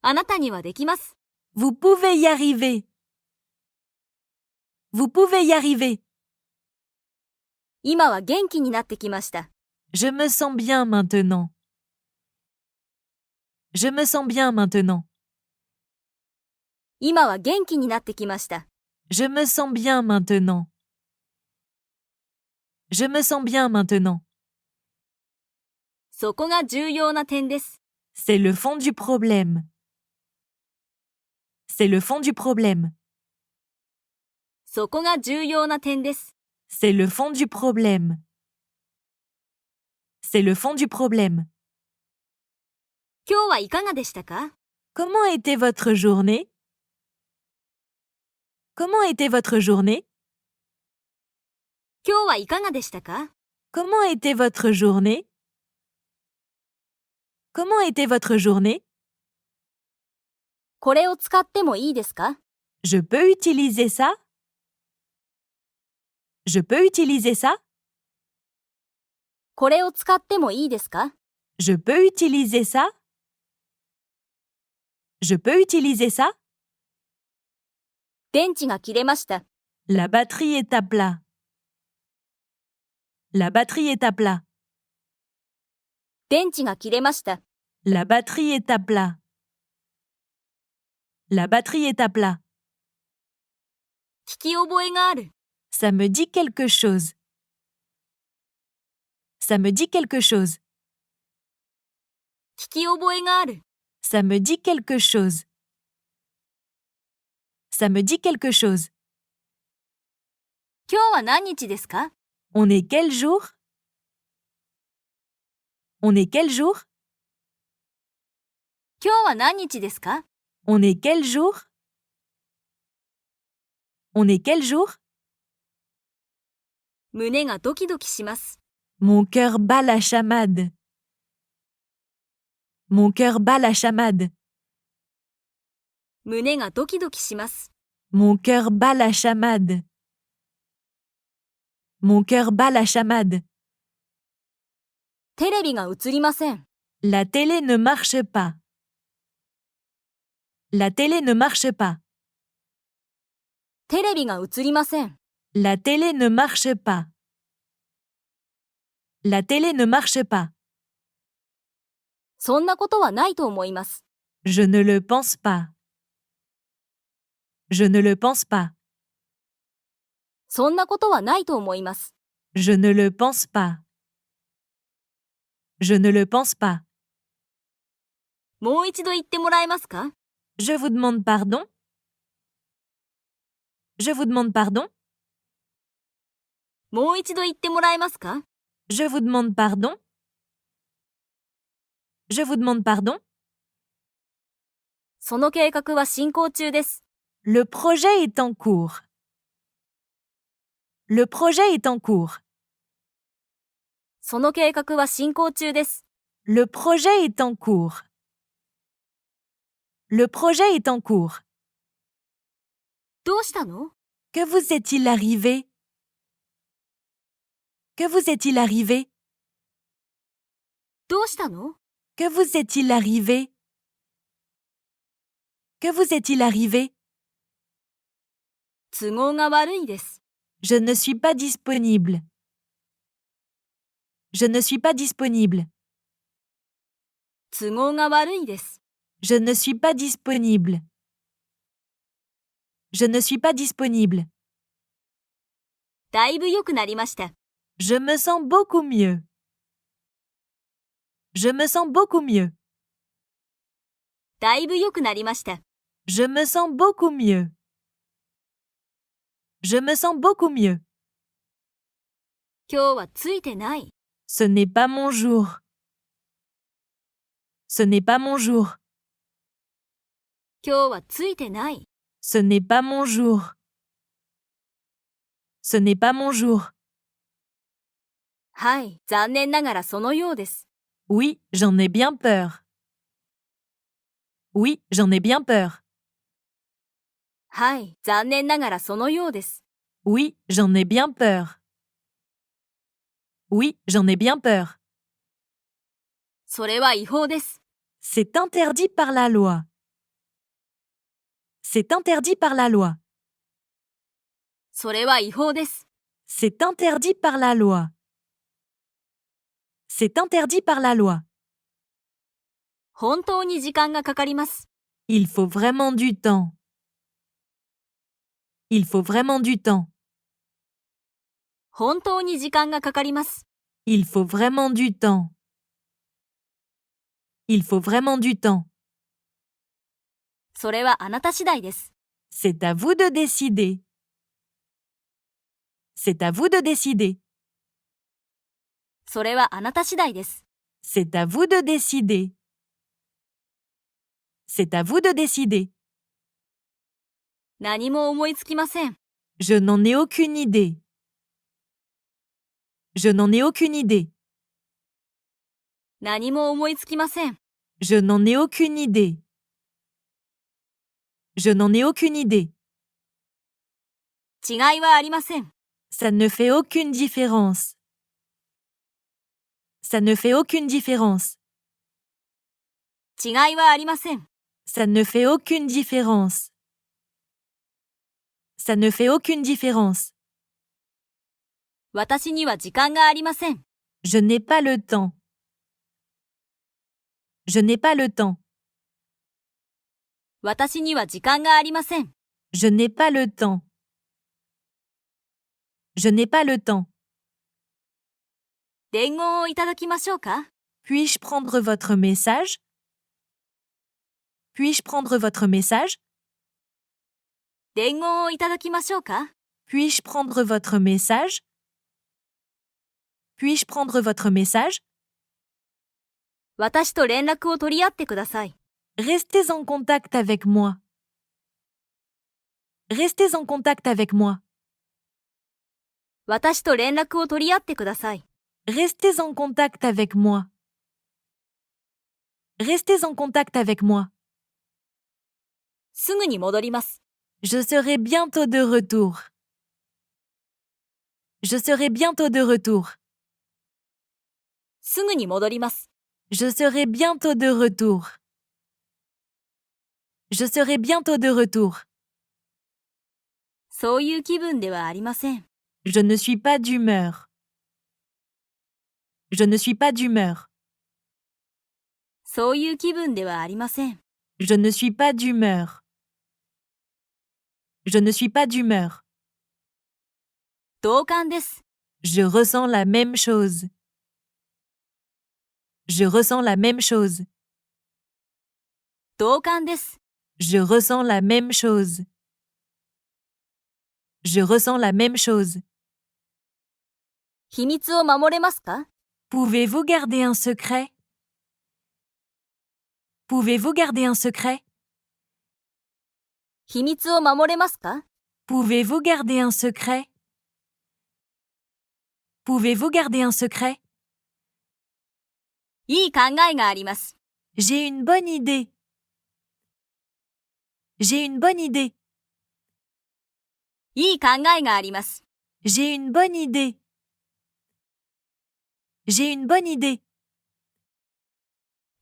あなたにはできます。Vous pouvez y arriver. Vous pouvez y arriver. 今は元気になってきました。Je me sens bien maintenant. Je me sens bien maintenant. 今は元気になってきました。Je me sens bien maintenant. Je me sens bien maintenant. そこが重要な点です。C'est le fond du problème. C'est le fond du problème. そこが重要な点です。C'est le fond du problème. C'est le fond du problème. 今日はいかがでしたか？ Comment était votre journée? Comment était votre journée? 今日はいかがでしたか？ Comment était votre journée? Comment était votre journée? これを使ってもいいですか？ Je peux utiliser ça? Je peux utiliser ça? これを使ってもいいですか？ Je peux utiliser ça? Je peux utiliser ça? 電池が切れました。 La batterie est à plat. La batterie est à plat. 電池が切れました。 La batterie est à plat. La batterie est à plat. 聞き覚えがある。 Ça me dit quelque chose. Ça me dit quelque chose. 聞き覚えがある。 Ça me dit quelque chose. Ça me dit quelque chose. 今日は何日ですか？ On est quel jour? On est quel jour? 今日は何日ですか？ On est quel jour? On est quel jour? 胸がドキドキします。 Mon cœur bat la chamade. Mon cœur bat la chamade. 胸がドキドキします。 Mon cœur bat la chamade. Mon cœur bat la chamade. テレビが映りません。 La télé ne marche pas. La télé ne marche pas. テレビが映りません。 La télé ne marche pas. La télé ne marche pas. そんなことはないと思います。 Je ne le pense pas. Je ne le pense pas. そんなことはないと思います。 Je ne le pense pas. Je ne le pense pas. もう一度言ってもらえますか？ Je vous demande pardon. Je vous demande pardon. もう一度言ってもらえますか？ Je vous demande pardon. Je vous demande pardon. その計画は進行中です。 Le projet est en cours. Le projet est en cours. その計画は進行中です。 Le projet est en cours. Le projet est en cours. どうしたの？ Que vous est-il arrivé? Que vous est-il arrivé? どうしたの？ Que vous est-il arrivé? Que vous est-il arrivé? 都合が悪いです。 Je ne suis pas disponible. Je ne suis pas disponible. 都合が悪いです。 Je ne suis pas disponible. Je ne suis pas disponible. だいぶ良くなりました。 Je me sens beaucoup mieux. Je me sens beaucoup mieux. だいぶ良くなりました。 Je me sens beaucoup mieux. Je me sens beaucoup mieux. 今日はついてない。 Ce n'est pas mon jour. Ce n'est pas mon jour. 今日はついてない。 Ce n'est pas mon jour. Ce n'est pas mon jour. はい、残念ながらそのようです。 Oui, j'en ai bien peur. Oui, j'en ai bien peur. はい、残念ながらそのようです。 Oui, j'en ai bien peur. Oui, j'en ai bien peur. それは違法です。 C'est interdit par la loi. C'est interdit par la loi. それは違法です。 C'est interdit par la loi. C'est interdit par la loi. 本当に時間がかかります。 Il faut vraiment du temps. Il faut vraiment du temps. 本当に時間がかかります。 Il faut vraiment du temps. Il faut vraiment du temps. それはあなた次第です。 C'est à vous de décider. C'est à vous de décider. それはあなた次第です。 C'est à vous de décider. C'est à vous de décider. 何も思いつきません。 Je n'en ai aucune idée. Je n'en ai aucune idée. 何も思いつきません。 Je n'en ai aucune idée. Je n'en ai aucune idée. 違いはありません。 Ça ne fait aucune différence. Ça ne fait aucune différence. 違いはありません。 Ça ne fait aucune différence. Ça ne fait aucune différence. 私には時間がありません。 Je n'ai pas le temps. Je n'ai pas le temps. 私には時間がありません。 Je n'ai pas le temps. Je n'ai pas le temps. 伝言をいただきましょうか？ Puis-je prendre votre message? Puis-je prendre votre message? 伝言をいただきましょうか？ Puis-je prendre votre message? Puis-je prendre votre message? 私と連絡を取り合ってください。 Restez en contact avec moi. Restez en contact avec moi. 私と連絡を取り合ってください。 Restez en contact avec moi. Restez en contact avec moi. すぐに戻ります。 Je serai bientôt de retour. Je serai bientôt de retour. すぐに戻ります。 Je serai bientôt de retour. Je serai bientôt de retour. そういう気分ではありません。 Je ne suis pas d'humeur. Je ne suis pas d'humeur. そういう気分ではありません。 Je ne suis pas d'humeur. Je ne suis pas d'humeur. 同感です。 Je ressens la même chose. Je ressens la même chose. 同感です。 Je ressens la même chose. Je ressens la même chose. 秘密を守れますか？ Pouvez-vous garder un secret? Pouvez-vous garder un secret? 秘密を守れますか？ Pouvez-vous garder un secret? Pouvez-vous garder un secret? いい考えがあります。 J'ai une bonne idée. J'ai une bonne idée. いい考えがあります。 J'ai une bonne idée. J'ai une bonne idée.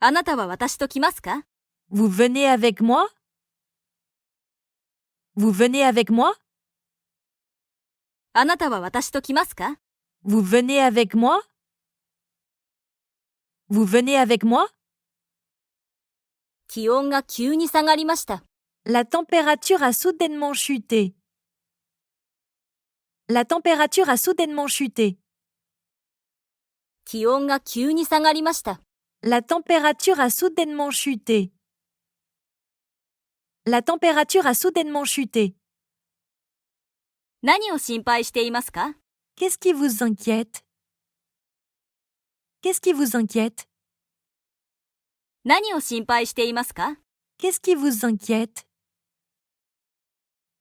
あなたは私と来ますか？ Vous venez avec moi? Vous venez avec moi? あなたは私と来ますか？ Vous venez avec moi? Vous venez avec moi? 気温が急に下がりました。 La température a soudainement chuté. La température a soudainement chuté. 気温が急に下がりました。 La température a soudainement chuté. La température a soudainement chuté. 何を心配していますか？ Qu'est-ce qui vous inquiète? Qu'est-ce qui vous inquiète? 何を心配していますか？ Qu'est-ce qui vous inquiète?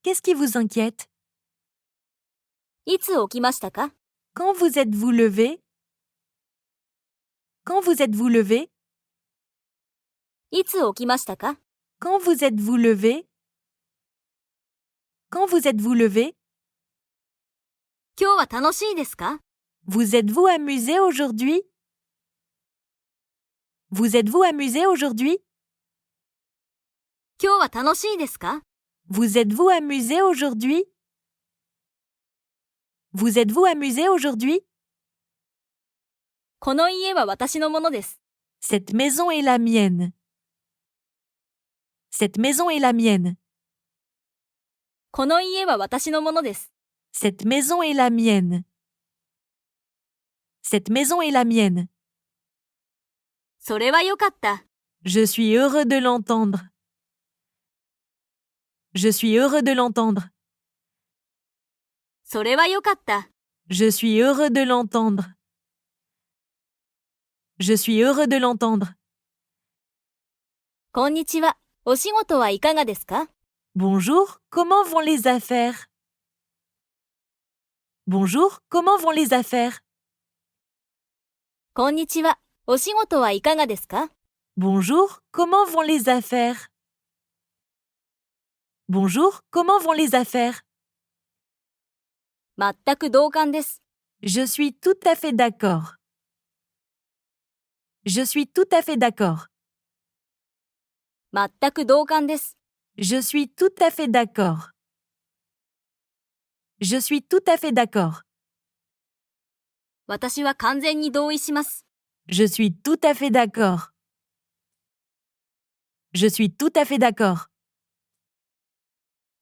Qu'est-ce qui vous inquiète? いつ起きましたか？ Quand vous êtes-vous levé? Quand vous êtes-vous levé? いつ起きましたか？ Quand vous êtes-vous levé? Quand vous êtes-vous levé? 今日は楽しいですか？ Vous êtes-vous amusé aujourd'hui? Vous êtes-vous amusé aujourd'hui? 今日は楽しいですか？ Vous êtes-vous amusé aujourd'hui? Vous êtes-vous amusé aujourd'hui? この家は私のものです。 Cette maison est la mienne. Cette maison est la mienne. この家は私のものです。 Cette maison est la mienne. Cette maison est la mienne. それはよかった。 Je suis heureux de l'entendre. Je suis heureux de l'entendre. それはよかった。 Je suis heureux de l'entendre. Je suis heureux de l'entendre. こんにちは。お仕事はいかがですか？ Bonjour, comment vont les affaires? Bonjour, comment vont les affaires? こんにちは。お仕事はいかがですか？ Bonjour, comment vont les affaires? Bonjour, comment vont les affaires? 全く同感です。Je suis tout à fait d'accord. Je suis tout à fait d'accord. 全く同感です。Je suis tout à fait d'accord. Je suis tout à fait d'accord. 私は完全に同意します。Je suis tout à fait d'accord. Je suis tout à fait d'accord.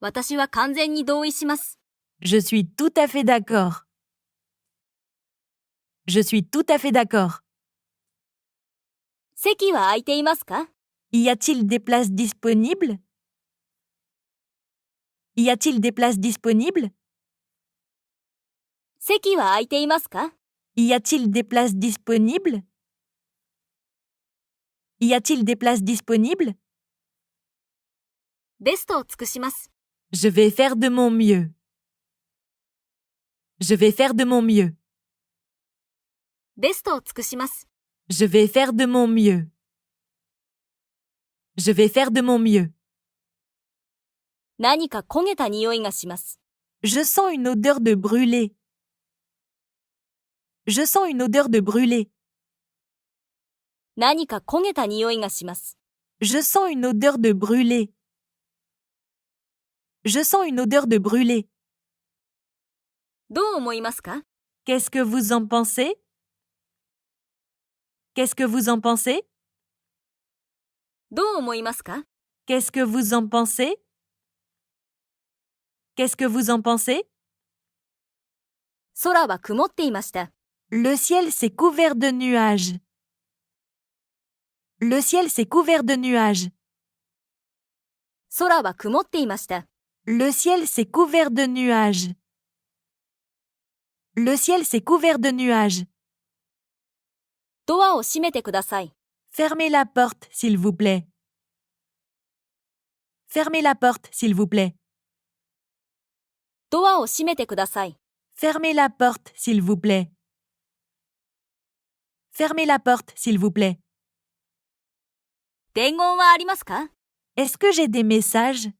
私は完全に同意します。Je suis tout à fait d'accord. Je suis tout à fait d'accord. 席は空いていますか？ Y a-t-il des places disponibles? Y a-t-il des places disponibles? 席は空いていますか？ Y a-t-il des places disponibles? Y a-t-il des places disponibles? ベストを尽くします。Je vais faire de mon mieux. Je vais faire de mon mieux. ベストを尽くします。Je vais faire de mon mieux. Je vais faire de mon mieux. 何か焦げた匂いがします。Je sens une odeur de brûlé. Je sens une odeur de brûlé. 何か焦げた匂いがします。Je sens une odeur de brûlé. Je sens une odeur de brûlé. どう思いますか？ Qu'est-ce que vous en pensez? Qu'est-ce que vous en pensez? どう思いますか？ Qu'est-ce que vous en pensez? Qu'est-ce que vous en pensez? 空は曇っていました。Le ciel s'est couvert de nuages. Le ciel s'est couvert de nuages. 空は曇っていました。Le ciel s'est couvert de nuages. Le ciel s'est couvert de nuages. ドアを閉めてください。 Fermez la porte, s'il vous plaît. Fermez la porte, s'il vous plaît. ドアを閉めてください。 Fermez la porte, s'il vous plaît. Fermez la porte, s'il vous plaît. 伝言はありますか？ Est-ce que j'ai des messages?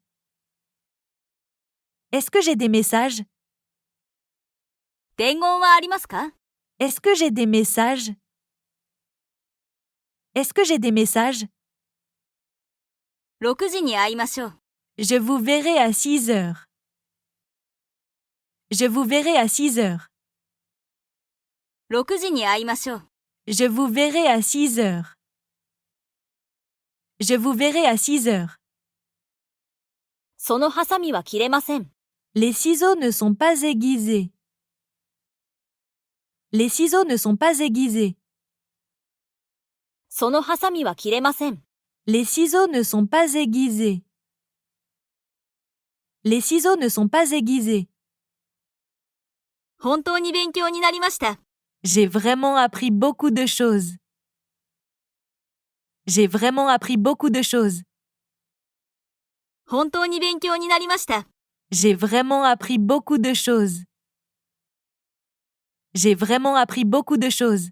Est-ce que j'ai des messages? 伝言はありますか？ Est-ce que j'ai des messages? Est-ce que j'ai des messages? 6時に会いましょう。 Je vous verrai à 6 heures. Je vous verrai à 6 heures. 6時に会いましょう。 Je vous verrai à 6 heures. Je vous verrai à 6 heures. そのハサミは切れません。 Les ciseaux ne sont pas aiguisés. Les ciseaux ne sont pas aiguisés. そのハサミは切れません。 Les ciseaux ne sont pas aiguisés. Les ciseaux ne sont pas aiguisés. 本当に勉強になりました。 J'ai vraiment appris beaucoup de choses. J'ai vraiment appris beaucoup de choses. 本当に勉強になりました。 J'ai vraiment appris beaucoup de choses. J'ai vraiment appris beaucoup de choses.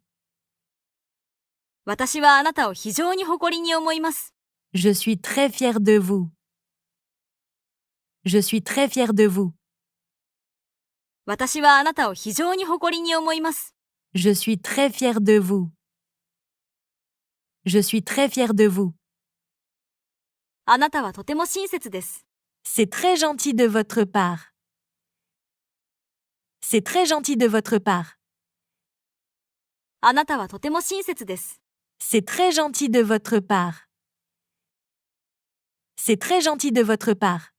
私はあなたを非常に誇りに思います。 Je suis très fière de vous. Je suis très fière de vous. 私はあなたを非常に誇りに思います。 Je suis très fière de vous. Je suis très fière de vous. あなたはとても親切です。 C'est très gentil de votre part. C'est très gentil de votre part. あなたはとても親切です。 C'est très gentil de votre part. C'est très gentil de votre part.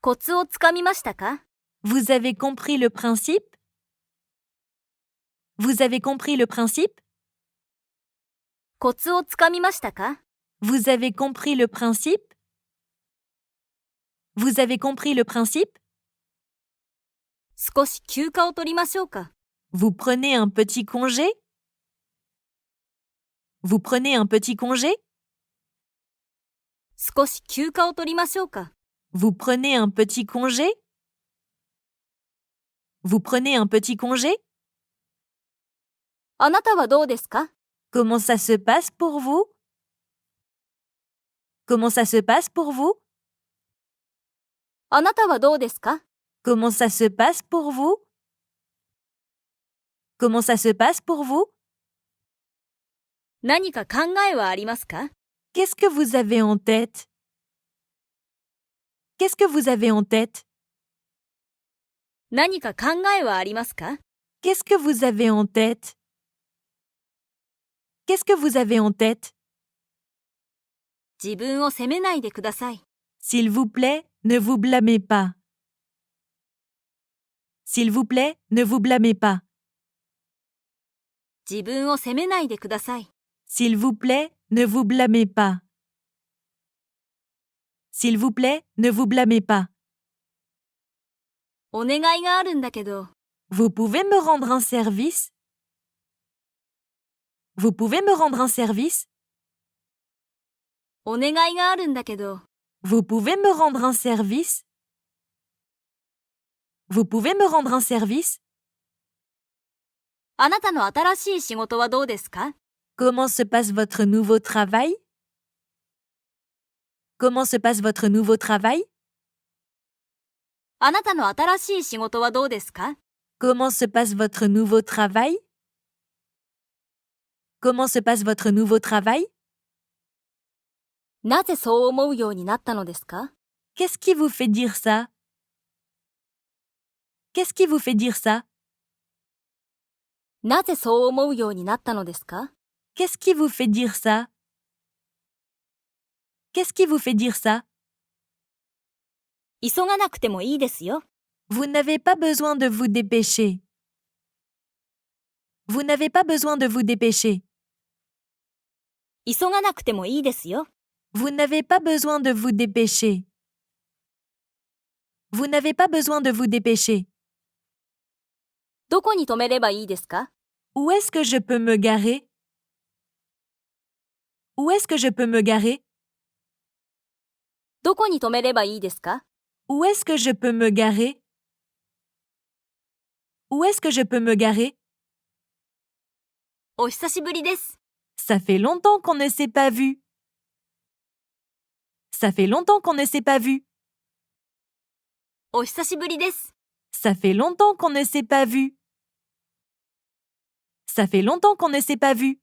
コツをつかみましたか？ Vous avez compris le principe? Vous avez compris le principe? コツをつかみましたか？ Vous avez compris le principe? Vous avez compris le principe? 少し休暇を取りましょうか。 Vous prenez un petit congé? Vous prenez un petit congé? 少し休暇を取りましょうか。 Vous prenez un petit congé? Vous prenez un petit congé? あなたはどうですか？ Comment ça se passe pour vous? Comment ça se passe pour vous? あなたはどうですか？ Comment ça se passe pour vous? Comment ça se passe pour vous? 何か考えはありますか？ Qu'est-ce que vous avez en tête? Qu'est-ce que vous avez en tête? 何か考えはありますか？ Qu'est-ce que vous avez en tête? Qu'est-ce que vous avez en tête? 自分を責めないでください。 S'il vous plaît, ne vous blâmez pas. S'il vous plaît, ne vous blâmez pas. 自分を責めないでください。 S'il vous plaît, ne vous blâmez pas. S'il vous plaît, ne vous blâmez pas. お願いがあるんだけど、 Vous pouvez me rendre un service? Vous pouvez me rendre un service? お願いがあるんだけど、 Vous pouvez me rendre un service? Vous pouvez me rendre un service? あなたの新しい仕事はどうですか？ Comment se passe votre nouveau travail? Comment se passe votre nouveau travail? あなたの新しい仕事はどうですか？ Comment se passe votre nouveau travail? Comment se passe votre nouveau travail? なぜそう思うようになったのですか？ Qu'est-ce qui vous fait dire ça? Qu'est-ce qui vous fait dire ça? なぜそう思うようになったのですか？ Qu'est-ce qui vous fait dire ça? Qu'est-ce qui vous fait dire ça? 急がなくてもいいですよ。 Vous n'avez pas besoin de vous dépêcher. Vous n'avez pas besoin de vous dépêcher. 急がなくてもいいですよ。 Vous n'avez pas besoin de vous dépêcher. Vous n'avez pas besoin de vous dépêcher. どこに止めればいいですか？ Où est-ce que je peux me garer? Où est-ce que je peux me garer? どこに止めればいいですか？ Où est-ce que je peux me garer? Où est-ce que je peux me garer? お久しぶりです。 Ça fait longtemps qu'on ne s'est pas vu. Ça fait longtemps qu'on ne s'est pas vu. お久しぶりです。 Ça fait longtemps qu'on ne s'est pas vu. Ça fait longtemps qu'on ne s'est pas vu.